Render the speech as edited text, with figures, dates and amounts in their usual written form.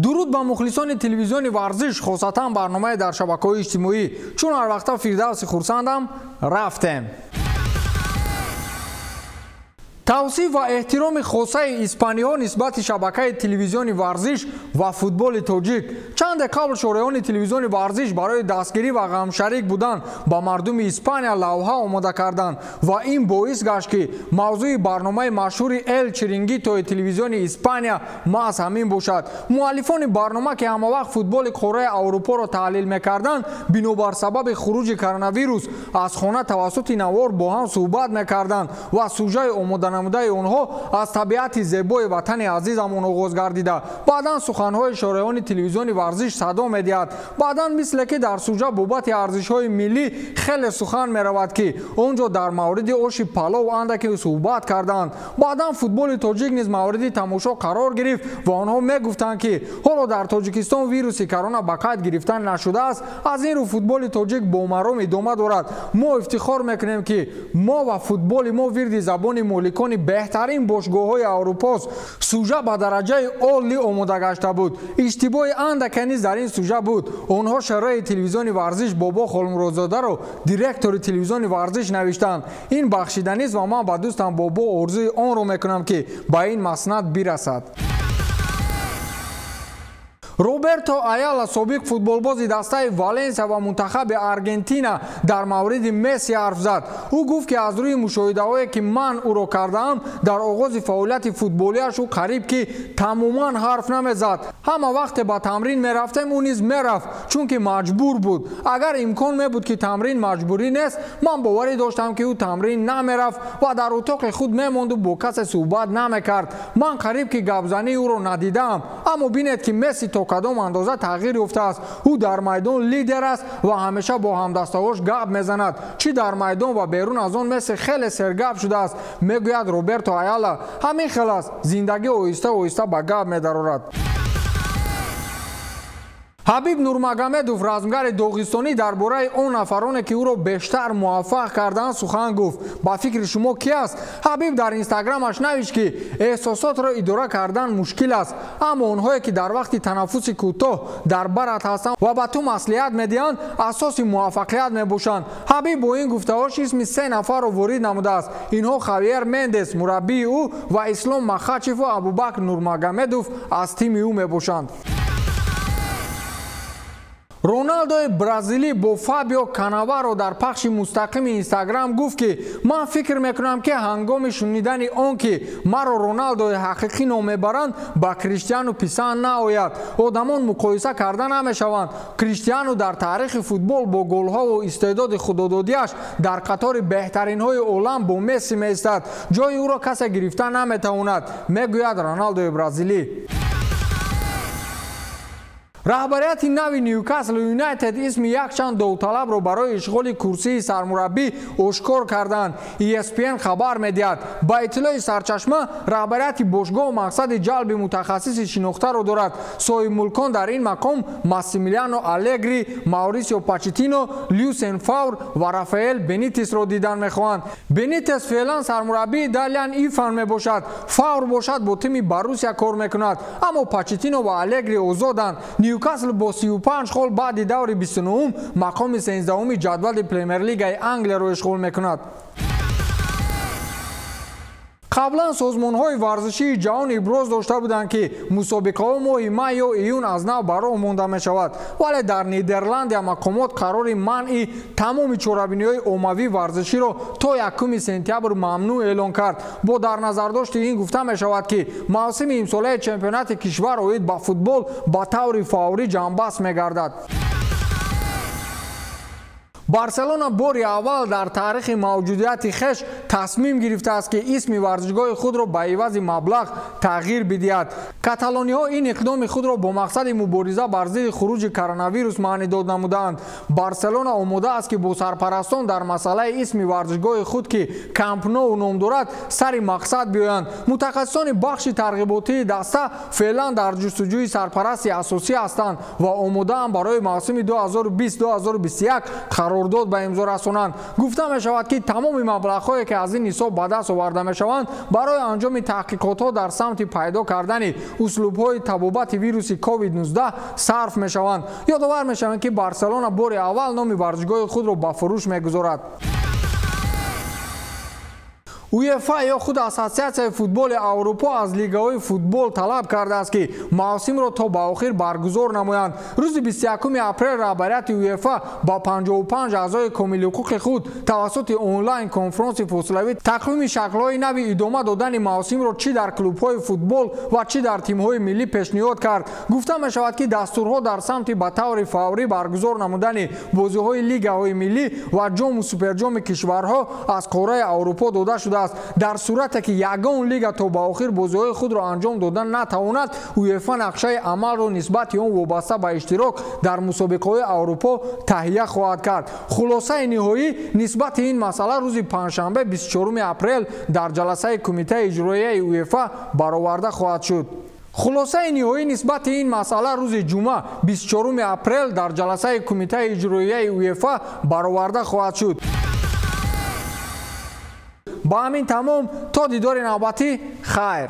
дуруд ба мухлисони телевизиони варзиш, хосатан барномаи дар шабакаҳои иҷтимоӣ. Чун ҳар вақта Фирдавси хурсандам, рафтем. тавсиф ва эҳтироми хосаи испаниҳо нисбати шабакаи телевизиони варзиш ва футболи тоҷик. Чанде қабл шораёни телевизиони варзиш барои дастгирӣ ва ғамшарик будан ба мардуми Испания лавҳа омода карданд ва ин боис гашт ки мавзӯи барномаи машҳури Эл Чирингитои телевизиони Испания маҳз ҳамин бошад. муаллифони барнома ки ҳамавақт футболи қораи Аврупоро таҳлил мекарданд, бинобар сабаби хуруҷи коронавирус аз хона тавассути навор бо ҳам суҳбат мекарданд ва сужаи омода намудаи онҳо аз табиати зебои ватани азизамон оғоз гардида. баъдан суханҳои шораёни телевизиони варзиш садо медиҳад. баъдан мисле ки дар суҷа бобати арзишҳои миллӣ хеле сухан меравад ки он ҷо дар мавриди оши палов андаке суҳбат карданд. баъдан футболи тоҷик низ мавриди тамошо қарор гирифт ва онҳо мегуфтанд ки ҳоло дар Тоҷикистон вируси корона ба қайд гирифтан нашудааст. аз ин рӯ футболи тоҷик бомаром идома дорад. мо ифтихор мекунем ки мо ва футболи мо вирди забони моликони беҳтарин бошгоҳҳои Аврупост. суҷа ба дараҷаи олӣ омода гашта буд. иштибоҳи андаке низ дар ин суҷа буд. онҳо шарои телевизиони варзиш бобо холмуродзодаро директори телевизиони варзиш навиштанд. ин бахшиданист ва ман ба дӯстам бобо орзуи онро мекунам ки ба ин маснад бирасад. роберто Аяла, собиқ футболбози дастаи Валенсия ва мунтахаби Аргентина, дар мавриди Месси ҳарф зад. ӯ гуфт ки аз рӯи мушоҳидаҳое ки ман ӯро кардаам дар оғози фаъолияти футболиаш ӯ қариб ки тамоман ҳарф намезад. ҳама вақте ба тамрин мерафтем, ӯ низ мерафт, чунки маҷбур буд. агар имкон мебуд ки тамрин маҷбурӣ нест, ман боварӣ доштам ки ӯ тамрин намерафт ва дар утоқи худ мемонду бо касе суҳбат намекард. ман қариб ки гапзании ӯро надидаам. аммо бинед ки Месси то кадом андоза тағйир ёфтааст. ӯ дар майдон лидер аст ва ҳамеша бо ҳамдастаҳош гап мезанад. чӣ дар майдон ва берун аз он Месси хеле сергап шудааст, мегӯяд Роберто Аяла. ҳамин хел аст, зиндагӣ оҳиста оҳиста ба гап медарорад. ҳабиб Нурмагомедов, размгари доғистонӣ, дар бораи он нафароне ки ӯро бештар муваффақ карданд сухан гуфт. ба фикри шумо ки аст? ҳабиб дар инстаграмаш навишт ки эҳсосотро идора кардан мушкил аст, аммо онҳое ки дар вақти танаффуси кӯтоҳ дар барат ҳастанд ва ба ту маслиҳат медиҳанд, асоси муваффақият мебошанд. ҳабиб бо ин гуфтаҳош исми 3 нафарро ворид намудааст. инҳо Хавиер Мендес, мураббии ӯ, ва Ислом Махачеву Абубакр Нурмагомедов аз тими ӯ мебошанд. роналдои бразилӣ бо Фабио Канаваро дар пахши мустақими Инстаграм гуфт ки ман фикр мекунам ки ҳангоми шунидани он ки маро Роналдои ҳақиқӣ ном мебаранд, ба Криштиану писанд наояд. одамон муқоиса карда намешаванд. Криштиану дар таърихи футбол бо голҳову истеъдоди худододиаш дар қатори беҳтаринҳои олам бо Месси меистад. ҷои ӯро касе гирифта наметавонад, мегӯяд Роналдои бразилӣ. раҳбарияти нави Ньюкасл Юнайтед исми якчанд довталабро барои ишғоли курсии сармураббӣ ошкор карданд. ESPN хабар медиҳад. ба иттилои сарчашма, раҳбарияти бошгоҳ мақсади ҷалби мутахассиси шинохтаро дорад. соҳибмулкон дар ин мақом Массимилиано Аллегри, Маурисио Почетино, Люсиен Фавр ва Рафаэл Бенитесро дидан мехоҳанд. Бенитес феълан сармураббии Далиан Ифан мебошад. Фавр бошад бо тими Барусия кор мекунад, аммо Почетино ва Аллегри озоданд. Ньюкасл бо 35 хол баъди даври 29 мақоми 13 ҷадвали Премер-лигаи Англияро ишғол мекунад. қаблан созмонҳои варзишии ҷаҳон иброз дошта буданд ки мусобиқаҳо моҳи май ё июн аз нав ба роҳ монда мешавад, вале дар Нидерландия мақомот қарори манъи тамоми чорабиниҳои оммавии варзиширо то 1 сентябр мамнӯъ эълон кард. бо дар назардошти ин гуфта мешавад ки мавсими имсолаи чемпионати кишвар оид ба футбол ба таври фаврӣ ҷамъбаст мегардад. барселона бори аввал дар таърихи мавҷудияти хеш тасмим гирифтааст ки исми варзишгоҳи худро ба ивази маблағ тағйир бидиҳад. каталониҳо ин иқдоми худро бо мақсади мубориза бар зидди хуруҷи коронавирус маънӣ дод намуданд. барселона омода аст ки бо сарпарастон дар масъалаи исми варзишгоҳи худ ки Камп Nou ном дорад сари мақсад биёянд. мутахассисони бахши тарғиботии даста феълан дар ҷустуҷӯи сарпарасти асосӣ ҳастанд ва омодаанд барои мавсими 2020-2021 қарор қарордод ба имзо расонанд. гуфта мешавад ки тамоми маблағҳое ки аз ин ҳисоб ба даст оварда мешаванд барои анҷоми таҳқиқотҳо дар самти пайдо кардани услубҳои табобати вируси COVID-19 сарф мешаванд. ёдовар мешаванд ки Барселона бори аввал номи варзишгоҳи худро ба фурӯш мегузорад. УЕФА ё худ Ассотсиатсияи футболи Аврупо аз лигаҳои футбол талаб кардааст ки мавсимро то ба охир баргузор намоянд. рӯзи 21 апрел раҳбарияти УЕФА ба 55 аъзои комилиҳуқуқи худ тавассути онлайн конфронси фосилавӣ тақвими шаклҳои нави идома додани мавсимро чӣ дар клубҳои футбол ва чӣ дар тимҳои миллӣ пешниҳод кард. гуфта мешавад ки дастурҳо дар самти ба таври фаврӣ баргузор намудани бозиҳои лигаҳои миллӣ ва ҷому суперҷоми кишварҳо аз қораи Аврупо дода шуда. дар сурате ки ягон лига то ба охир бозиҳои худро анҷом додан натавонад, УЕФА нақшаи амалро нисбати он вобаста ба иштирок дар мусобиқаҳои Аврупо таҳия хоҳад кард. хулосаи ниҳоӣ нисбати ин масъала рӯзи панҷшанбе 24 апрел дар ҷаласаи кумитаи иҷроияи УЕФА бароварда хоҳад шуд. хулосаи ниҳоӣ нисбати ин масъала рӯзи ҷумъа 24 апрел дар ҷаласаи кумитаи иҷроияи УЕФА бароварда хоҳад шуд. ба ҳамин тамом то дидори навбатӣ хайр.